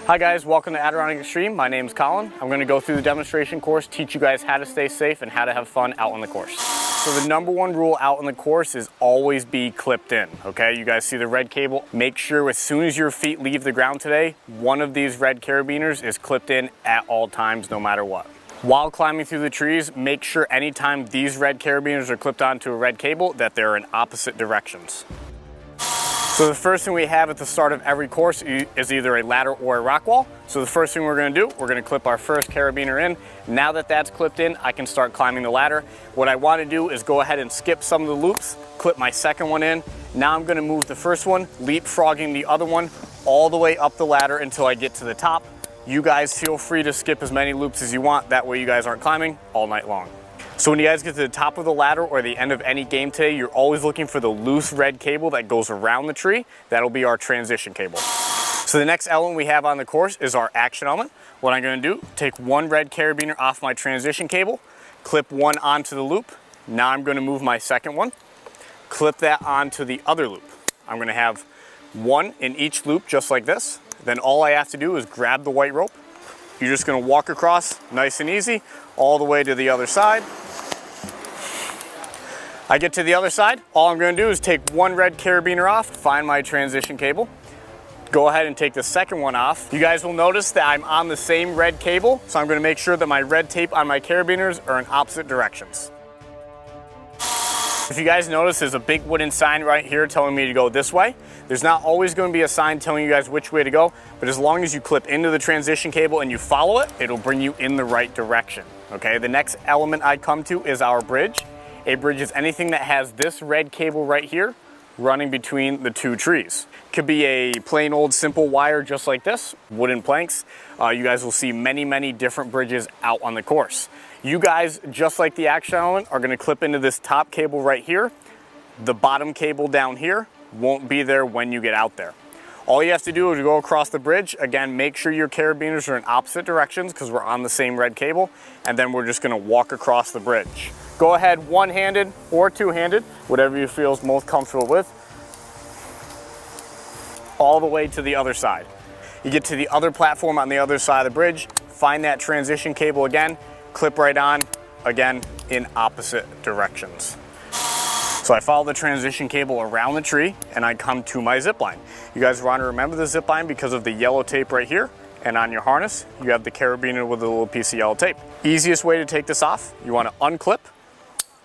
Hi guys, welcome to Adirondack Extreme. My name is Colin. I'm going to go through the demonstration course, teach you guys how to stay safe and how to have fun out on the course. So the number one rule out on the course is always be clipped in, okay? You guys see the red cable? Make sure as soon as your feet leave the ground today, one of these red carabiners is clipped in at all times, no matter what. While climbing through the trees, make sure anytime these red carabiners are clipped onto a red cable that they're in opposite directions. So the first thing we have at the start of every course is either a ladder or a rock wall. So the first thing we're going to do, we're going to clip our first carabiner in. Now that that's clipped in, I can start climbing the ladder. What I want to do is go ahead and skip some of the loops, clip my second one in. Now I'm going to move the first one, leapfrogging the other one all the way up the ladder until I get to the top. You guys feel free to skip as many loops as you want. That way you guys aren't climbing all night long. So when you guys get to the top of the ladder or the end of any game today, you're always looking for the loose red cable that goes around the tree. That'll be our transition cable. So the next element we have on the course is our action element. What I'm going to do, take one red carabiner off my transition cable, clip one onto the loop. Now I'm going to move my second one, clip that onto the other loop. I'm going to have one in each loop just like this. Then all I have to do is grab the white rope. You're just going to walk across nice and easy all the way to the other side. I get to the other side, all I'm going to do is take one red carabiner off, find my transition cable, go ahead and take the second one off. You guys will notice that I'm on the same red cable, so I'm going to make sure that my red tape on my carabiners are in opposite directions. If you guys notice, there's a big wooden sign right here telling me to go this way. There's not always going to be a sign telling you guys which way to go, but as long as you clip into the transition cable and you follow it, it'll bring you in the right direction. Okay, the next element I come to is our bridge. A bridge is anything that has this red cable right here running between the two trees. Could be a plain old simple wire just like this, wooden planks. You guys will see many different bridges out on the course. You guys, just like the action element, are gonna clip into this top cable right here. The bottom cable down here won't be there when you get out there. All you have to do is go across the bridge. Again, make sure your carabiners are in opposite directions because we're on the same red cable, and then we're just gonna walk across the bridge. Go ahead one-handed or two-handed, whatever you feel is most comfortable with, all the way to the other side. You get to the other platform on the other side of the bridge, find that transition cable again, clip right on, again, in opposite directions. So I follow the transition cable around the tree and I come to my zip line. You guys want to remember the zip line because of the yellow tape right here, and on your harness, you have the carabiner with a little piece of yellow tape. Easiest way to take this off, you want to unclip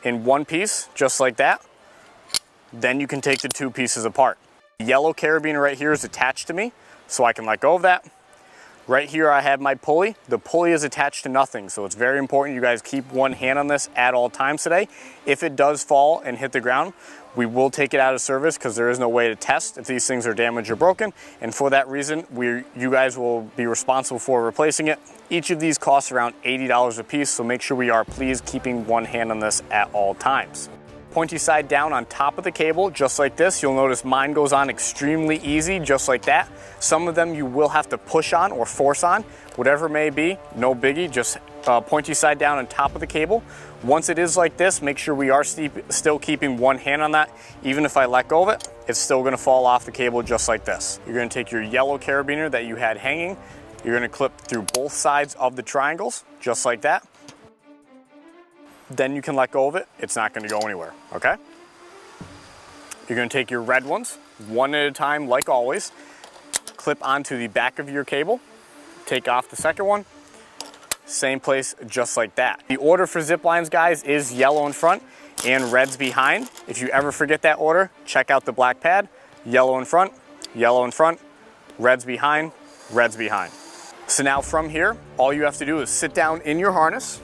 in one piece, just like that. Then you can take the two pieces apart. The yellow carabiner right here is attached to me, so I can let go of that. Right here I have my pulley. The pulley is attached to nothing, so it's very important you guys keep one hand on this at all times today. If it does fall and hit the ground, we will take it out of service because there is no way to test if these things are damaged or broken, and for that reason, you guys will be responsible for replacing it. Each of these costs around $80 a piece, so make sure we are please keeping one hand on this at all times. Pointy side down on top of the cable, just like this. You'll notice mine goes on extremely easy, just like that. Some of them you will have to push on or force on, whatever it may be, no biggie, just pointy side down on top of the cable. Once it is like this, make sure we are still keeping one hand on that. Even if I let go of it, it's still gonna fall off the cable just like this. You're gonna take your yellow carabiner that you had hanging, you're gonna clip through both sides of the triangles, just like that. Then you can let go of it. It's not going to go anywhere, okay? You're going to take your red ones, one at a time, like always, clip onto the back of your cable, take off the second one, same place, just like that. The order for zip lines, guys, is yellow in front and reds behind. If you ever forget that order, check out the black pad. Yellow in front, reds behind, reds behind. So now from here, all you have to do is sit down in your harness.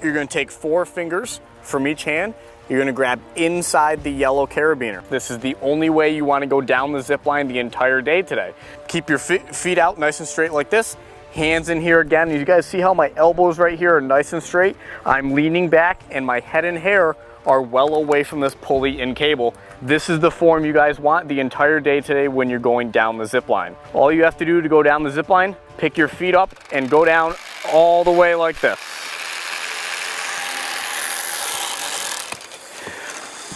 You're going to take 4 fingers from each hand. You're going to grab inside the yellow carabiner. This is the only way you want to go down the zip line the entire day today. Keep your feet out nice and straight like this. Hands in here again. You guys see how my elbows right here are nice and straight? I'm leaning back and my head and hair are well away from this pulley and cable. This is the form you guys want the entire day today when you're going down the zip line. All you have to do to go down the zip line, pick your feet up and go down all the way like this.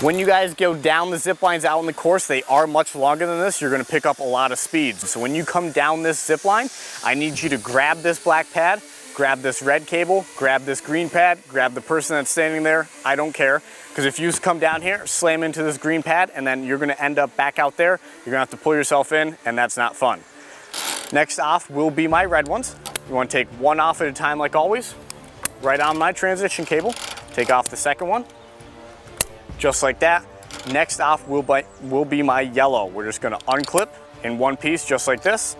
When you guys go down the zip lines out in the course, they are much longer than this. You're gonna pick up a lot of speed. So when you come down this zip line, I need you to grab this black pad, grab this red cable, grab this green pad, grab the person that's standing there. I don't care, because if you come down here, slam into this green pad, and then you're gonna end up back out there, you're gonna have to pull yourself in, and that's not fun. Next off will be my red ones. You wanna take one off at a time like always. Right on my transition cable, take off the second one, just like that. Next off will be my yellow. We're just gonna unclip in one piece, just like this.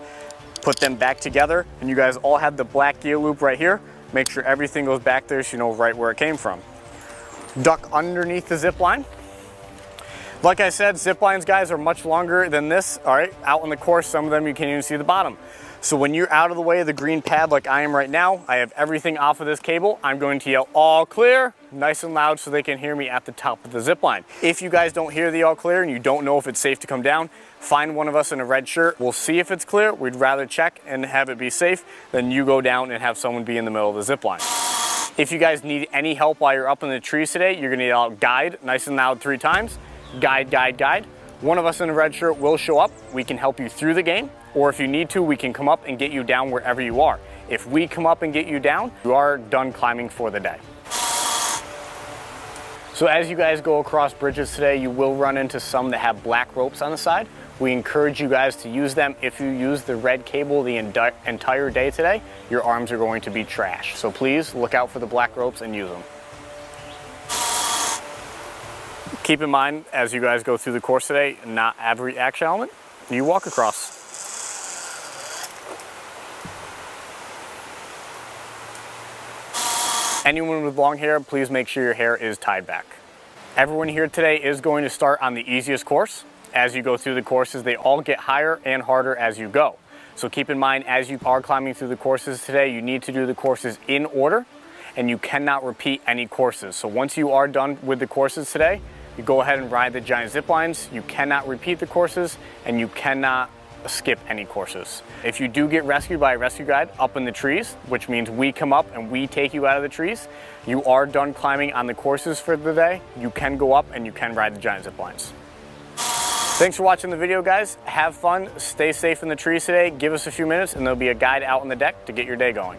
Put them back together, and you guys all have the black gear loop right here. Make sure everything goes back there so you know right where it came from. Duck underneath the zip line. Like I said, zip lines, guys, are much longer than this. All right, out on the course, some of them you can't even see the bottom. So when you're out of the way of the green pad like I am right now, I have everything off of this cable. I'm going to yell all clear, nice and loud, so they can hear me at the top of the zip line. If you guys don't hear the all clear and you don't know if it's safe to come down, find one of us in a red shirt. We'll see if it's clear. We'd rather check and have it be safe than you go down and have someone be in the middle of the zip line. If you guys need any help while you're up in the trees today, you're gonna yell out guide, nice and loud 3 times. Guide, guide, guide. One of us in a red shirt will show up. We can help you through the game, or if you need to, we can come up and get you down wherever you are. If we come up and get you down, you are done climbing for the day. So as you guys go across bridges today, you will run into some that have black ropes on the side. We encourage you guys to use them. If you use the red cable the entire day today, your arms are going to be trash. So please look out for the black ropes and use them. Keep in mind, as you guys go through the course today, not every action element you walk across. Anyone with long hair, please make sure your hair is tied back. Everyone here today is going to start on the easiest course. As you go through the courses, they all get higher and harder as you go. So keep in mind, as you are climbing through the courses today, you need to do the courses in order, and you cannot repeat any courses. So once you are done with the courses today, you go ahead and ride the giant zip lines. You cannot repeat the courses, and you cannot skip any courses. If you do get rescued by a rescue guide up in the trees, which means we come up and we take you out of the trees, you are done climbing on the courses for the day. You can go up and you can ride the giant zip lines. Thanks for watching the video, guys. Have fun, stay safe in the trees today. Give us a few minutes and there'll be a guide out on the deck to get your day going.